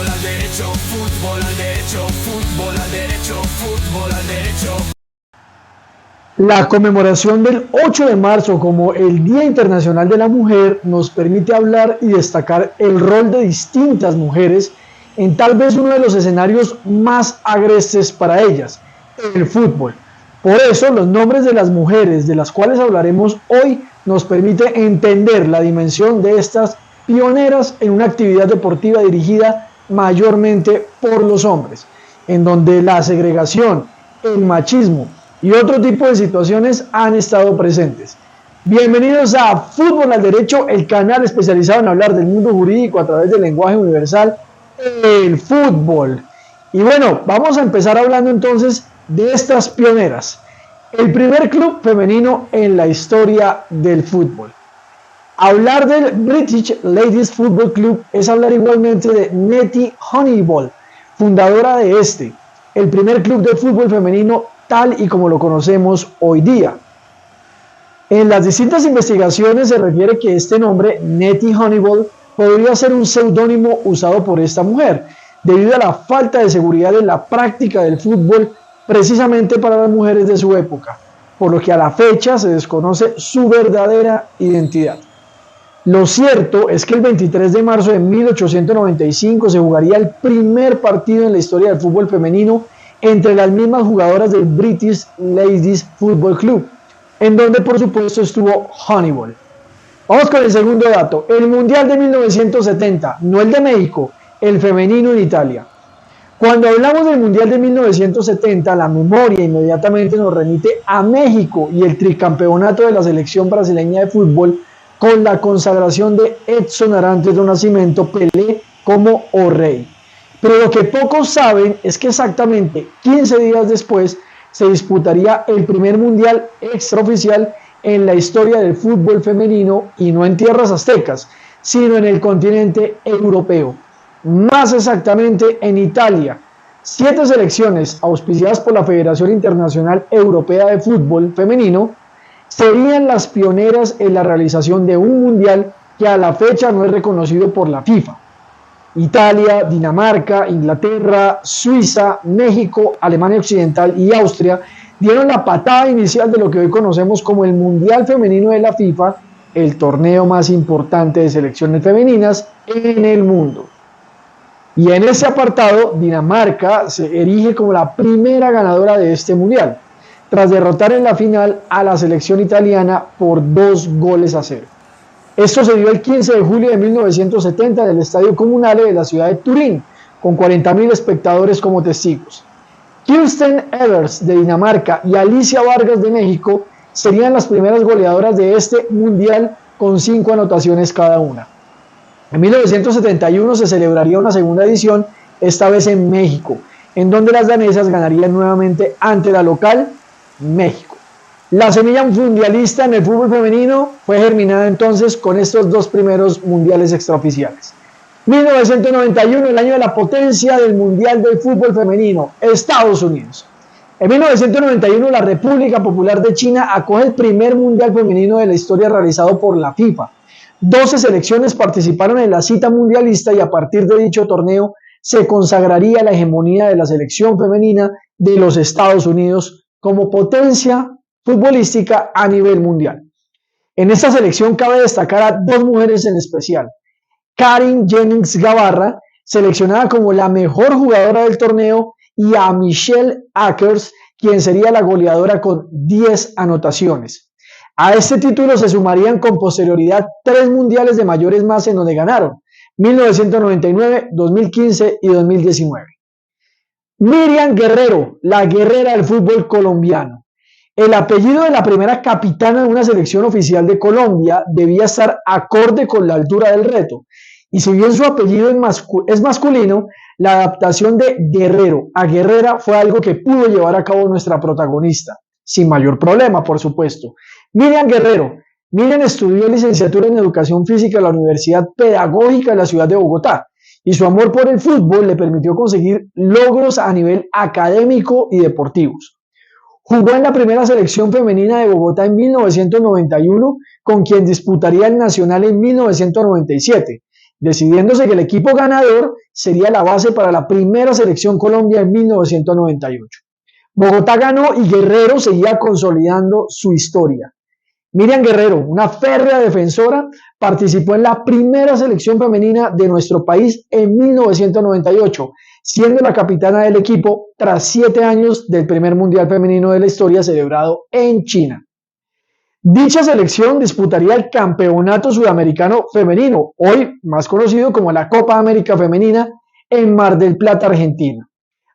fútbol al derecho, fútbol al derecho, fútbol al derecho, fútbol al derecho. La conmemoración del 8 de marzo como el Día Internacional de la Mujer nos permite hablar y destacar el rol de distintas mujeres en tal vez uno de los escenarios más agrestes para ellas, el fútbol. Por eso los nombres de las mujeres de las cuales hablaremos hoy nos permite entender la dimensión de estas pioneras en una actividad deportiva dirigida mayormente por los hombres, en donde la segregación, el machismo y otro tipo de situaciones han estado presentes. Bienvenidos a Fútbol al Derecho, el canal especializado en hablar del mundo jurídico a través del lenguaje universal, el fútbol. Y bueno, vamos a empezar hablando entonces de estas pioneras. El primer club femenino en la historia del fútbol. Hablar del British Ladies Football Club es hablar igualmente de Nettie Honeyball, fundadora de este, el primer club de fútbol femenino tal y como lo conocemos hoy día. En las distintas investigaciones se refiere que este nombre, Nettie Honeyball, podría ser un seudónimo usado por esta mujer, debido a la falta de seguridad en la práctica del fútbol precisamente para las mujeres de su época, por lo que a la fecha se desconoce su verdadera identidad. Lo cierto es que el 23 de marzo de 1895 se jugaría el primer partido en la historia del fútbol femenino entre las mismas jugadoras del British Ladies Football Club, en donde por supuesto estuvo Honeyball. Vamos con el segundo dato, el Mundial de 1970, no el de México, el femenino en Italia. Cuando hablamos del Mundial de 1970, la memoria inmediatamente nos remite a México y el tricampeonato de la selección brasileña de fútbol con la consagración de Edson Arantes do Nascimento Pelé como O Rey. Pero lo que pocos saben es que exactamente 15 días después se disputaría el primer mundial extraoficial en la historia del fútbol femenino y no en tierras aztecas, sino en el continente europeo. Más exactamente en Italia. 7 selecciones auspiciadas por la Federación Internacional Europea de Fútbol Femenino serían las pioneras en la realización de un mundial que a la fecha no es reconocido por la FIFA. Italia, Dinamarca, Inglaterra, Suiza, México, Alemania Occidental y Austria dieron la patada inicial de lo que hoy conocemos como el Mundial Femenino de la FIFA, el torneo más importante de selecciones femeninas en el mundo. Y en ese apartado, Dinamarca se erige como la primera ganadora de este mundial, tras derrotar en la final a la selección italiana por 2-0. Esto se dio el 15 de julio de 1970 en el Estadio Comunale de la ciudad de Turín, con 40.000 espectadores como testigos. Kirsten Evers de Dinamarca y Alicia Vargas de México serían las primeras goleadoras de este mundial con 5 anotaciones cada una. En 1971 se celebraría una segunda edición, esta vez en México, en donde las danesas ganarían nuevamente ante la local México. La semilla mundialista en el fútbol femenino fue germinada entonces con estos 2 primeros mundiales extraoficiales. 1991, el año de la potencia del mundial del fútbol femenino, Estados Unidos. En 1991, la República Popular de China acoge el primer mundial femenino de la historia realizado por la FIFA. 12 selecciones participaron en la cita mundialista y a partir de dicho torneo se consagraría la hegemonía de la selección femenina de los Estados Unidos como potencia futbolística a nivel mundial. En esta selección cabe destacar a 2 mujeres en especial. Karen Jennings Gabarra, seleccionada como la mejor jugadora del torneo, y a Michelle Akers, quien sería la goleadora con 10 anotaciones. A este título se sumarían con posterioridad 3 mundiales de mayores más en donde ganaron, 1999, 2015 y 2019. Miriam Guerrero, la guerrera del fútbol colombiano. El apellido de la primera capitana de una selección oficial de Colombia debía estar acorde con la altura del reto. Y si bien su apellido es masculino, la adaptación de Guerrero a Guerrera fue algo que pudo llevar a cabo nuestra protagonista, sin mayor problema, por supuesto. Miriam Guerrero. Miriam estudió licenciatura en Educación Física en la Universidad Pedagógica de la ciudad de Bogotá, y su amor por el fútbol le permitió conseguir logros a nivel académico y deportivos. Jugó en la primera selección femenina de Bogotá en 1991, con quien disputaría el Nacional en 1997, decidiéndose que el equipo ganador sería la base para la primera selección Colombia en 1998. Bogotá ganó y Guerrero seguía consolidando su historia. Miriam Guerrero, una férrea defensora, participó en la primera selección femenina de nuestro país en 1998, siendo la capitana del equipo tras 7 años del primer mundial femenino de la historia celebrado en China. Dicha selección disputaría el Campeonato Sudamericano Femenino, hoy más conocido como la Copa América Femenina, en Mar del Plata, Argentina.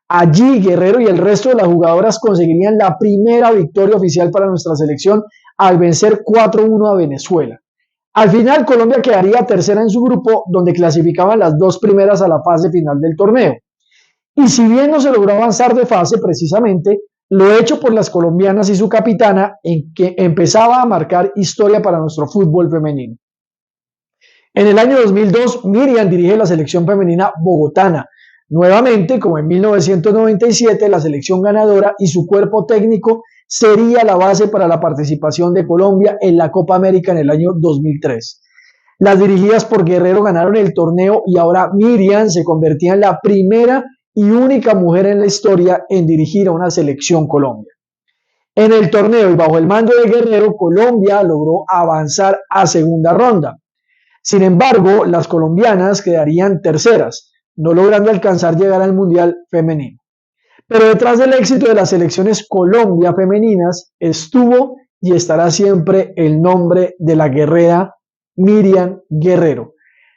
Allí Guerrero y el resto de las jugadoras conseguirían la primera victoria oficial para nuestra selección al vencer 4-1 a Venezuela. Al final Colombia quedaría tercera en su grupo, donde clasificaban las 2 primeras a la fase final del torneo. Y si bien no se logró avanzar de fase precisamente, lo hecho por las colombianas y su capitana en que empezaba a marcar historia para nuestro fútbol femenino. En el año 2002, Miriam dirige la selección femenina bogotana. Nuevamente, como en 1997, la selección ganadora y su cuerpo técnico sería la base para la participación de Colombia en la Copa América en el año 2003. Las dirigidas por Guerrero ganaron el torneo y ahora Miriam se convertía en la primera y única mujer en la historia en dirigir a una selección Colombia. En el torneo y bajo el mando de Guerrero, Colombia logró avanzar a segunda ronda. Sin embargo, las colombianas quedarían terceras, no logrando alcanzar llegar al Mundial Femenino. Pero detrás del éxito de las selecciones Colombia femeninas estuvo y estará siempre el nombre de la guerrera Miriam Guerrero,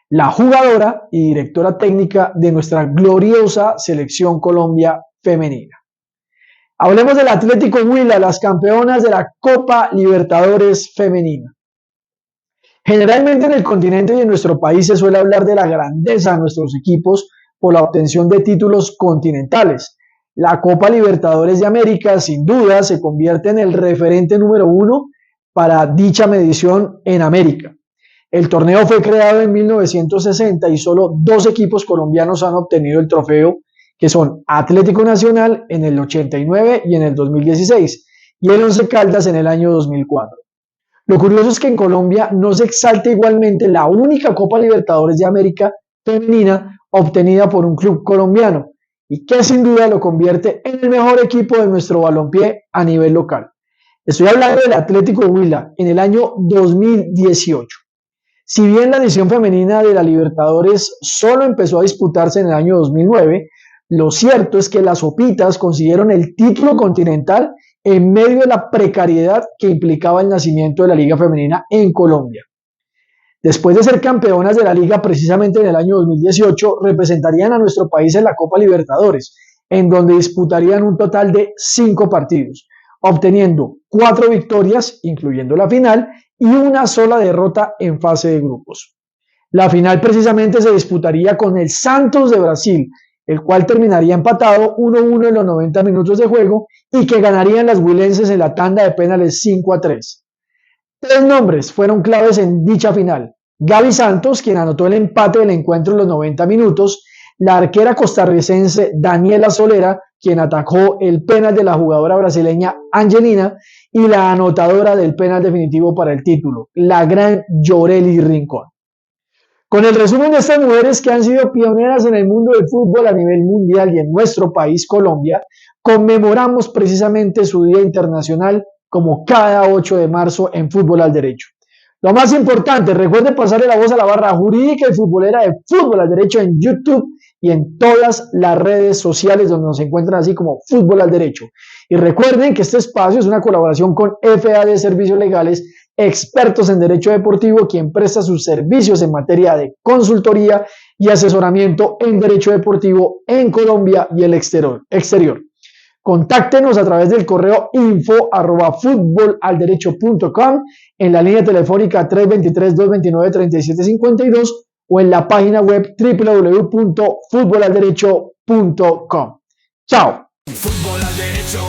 la jugadora y directora técnica de nuestra gloriosa selección Colombia femenina. Hablemos del Atlético Huila, las campeonas de la Copa Libertadores femenina. Generalmente en el continente y en nuestro país se suele hablar de la grandeza de nuestros equipos por la obtención de títulos continentales. La Copa Libertadores de América, sin duda, se convierte en el referente número 1 para dicha medición en América. El torneo fue creado en 1960 y solo 2 equipos colombianos han obtenido el trofeo, que son Atlético Nacional en el 89 y en el 2016, y el Once Caldas en el año 2004. Lo curioso es que en Colombia no se exalta igualmente la única Copa Libertadores de América femenina obtenida por un club colombiano, y que sin duda lo convierte en el mejor equipo de nuestro balompié a nivel local. Estoy hablando del Atlético Huila en el año 2018. Si bien la edición femenina de la Libertadores solo empezó a disputarse en el año 2009, lo cierto es que las Sopitas consiguieron el título continental en medio de la precariedad que implicaba el nacimiento de la Liga Femenina en Colombia. Después de ser campeonas de la Liga precisamente en el año 2018, representarían a nuestro país en la Copa Libertadores, en donde disputarían un total de 5 partidos, obteniendo 4 victorias, incluyendo la final, y una sola derrota en fase de grupos. La final precisamente se disputaría con el Santos de Brasil, el cual terminaría empatado 1-1 en los 90 minutos de juego y que ganarían las huilenses en la tanda de penales 5-3. 3 nombres fueron claves en dicha final. Gaby Santos, quien anotó el empate del encuentro en los 90 minutos, la arquera costarricense Daniela Solera, quien atajó el penal de la jugadora brasileña Angelina, y la anotadora del penal definitivo para el título, la gran Yoreli Rincón. Con el resumen de estas mujeres que han sido pioneras en el mundo del fútbol a nivel mundial y en nuestro país, Colombia, conmemoramos precisamente su Día Internacional como cada 8 de marzo en Fútbol al Derecho. Lo más importante, recuerden pasarle la voz a la barra jurídica y futbolera de Fútbol al Derecho en YouTube y en todas las redes sociales donde nos encuentran así como Fútbol al Derecho. Y recuerden que este espacio es una colaboración con FAD Servicios Legales, expertos en derecho deportivo, quien presta sus servicios en materia de consultoría y asesoramiento en derecho deportivo en Colombia y el exterior. Contáctenos a través del correo info@futbolalderecho.com, en la línea telefónica 323-229-3752 o en la página web www.futbolalderecho.com. Chao. Fútbol al derecho.